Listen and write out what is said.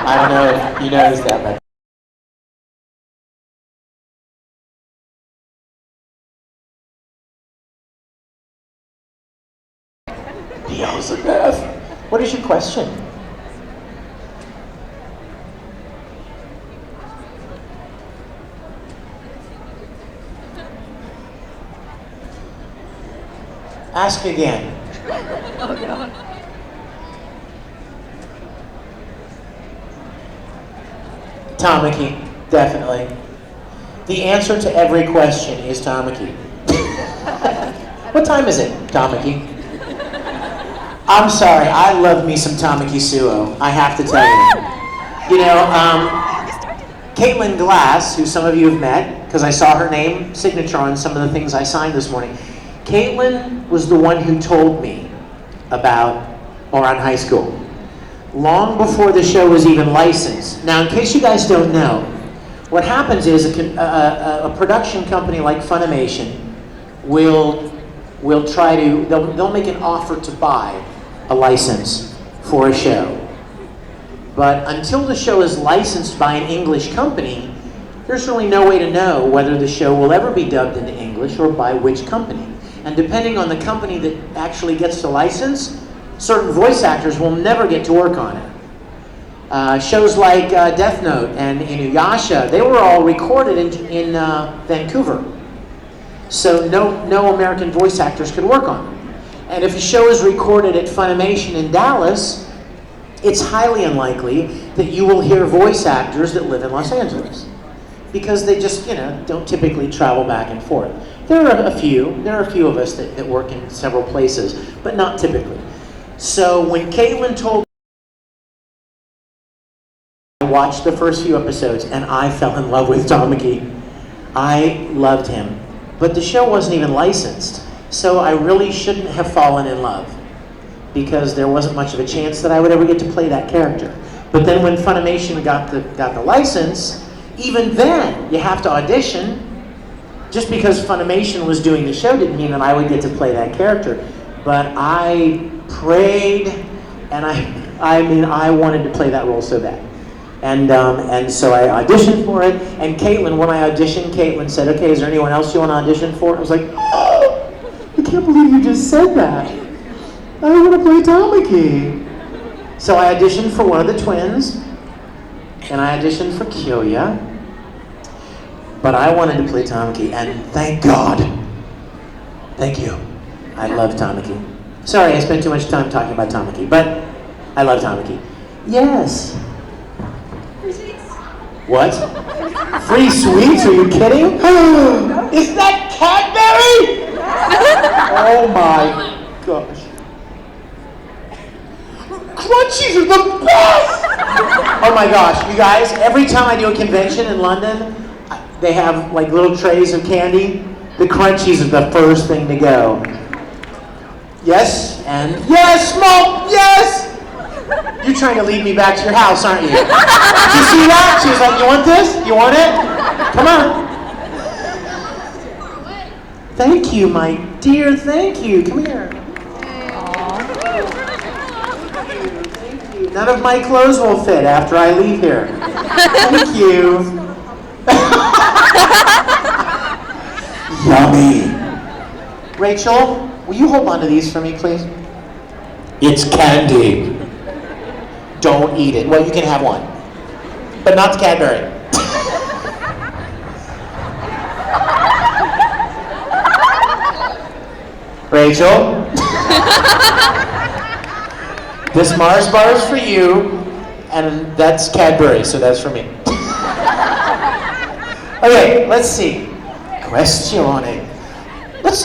I don't know if you noticed that, but Elizabeth, what is your question? Ask again. Oh, God. Tamaki, definitely. The answer to every question is Tamaki. What time is it, Tamaki? I'm sorry, I love me some Tamaki Suo, I have to tell you. You know, Caitlin Glass, who some of you have met, because I saw her name signature on some of the things I signed this morning. Caitlin was the one who told me about Moron High School, long before the show was even licensed. Now, in case you guys don't know, what happens is a production company like Funimation will try to, they'll make an offer to buy a license for a show. But until the show is licensed by an English company, there's really no way to know whether the show will ever be dubbed into English or by which company. And depending on the company that actually gets the license, certain voice actors will never get to work on it. Shows like Death Note and Inuyasha, they were all recorded in Vancouver. So no American voice actors could work on them. And if a show is recorded at Funimation in Dallas, it's highly unlikely that you will hear voice actors that live in Los Angeles, because they just, don't typically travel back and forth. There are a few of us that work in several places, but not typically. So when Caitlin told me, I watched the first few episodes and I fell in love with Tamaki. I loved him, but the show wasn't even licensed, so I really shouldn't have fallen in love, because there wasn't much of a chance that I would ever get to play that character. But then when Funimation got the license, even then you have to audition. Just because Funimation was doing the show didn't mean that I would get to play that character. But I prayed, and I wanted to play that role so bad. And so I auditioned for it, and Caitlin, when I auditioned, Caitlin said, okay, is there anyone else you want to audition for? I was like, oh, I can't believe you just said that. I want to play Tamaki. So I auditioned for one of the twins, and I auditioned for Kyoya. But I wanted to play Tamaki, and thank God. Thank you. I love Tamaki. Sorry, I spent too much time talking about Tamaki, but I love Tamaki. Yes. What? Free sweets? Are you kidding? Is that Cadbury? Oh my gosh. Crunchies are the best! Oh my gosh, you guys, every time I do a convention in London, they have like little trays of candy. The Crunchies are the first thing to go. Yes, and yes, Smoke, yes! You're trying to lead me back to your house, aren't you? Did you see that? She was like, you want this? You want it? Come on. Thank you, my dear, thank you. Come here. Thank you. None of my clothes will fit after I leave here. Thank you. Yummy. Rachel, will you hold on to these for me, please? It's candy. Don't eat it. Well, you can have one, but not the Cadbury. Rachel, this Mars bar is for you, and that's Cadbury, so that's for me. Okay, let's see. Questione. Let's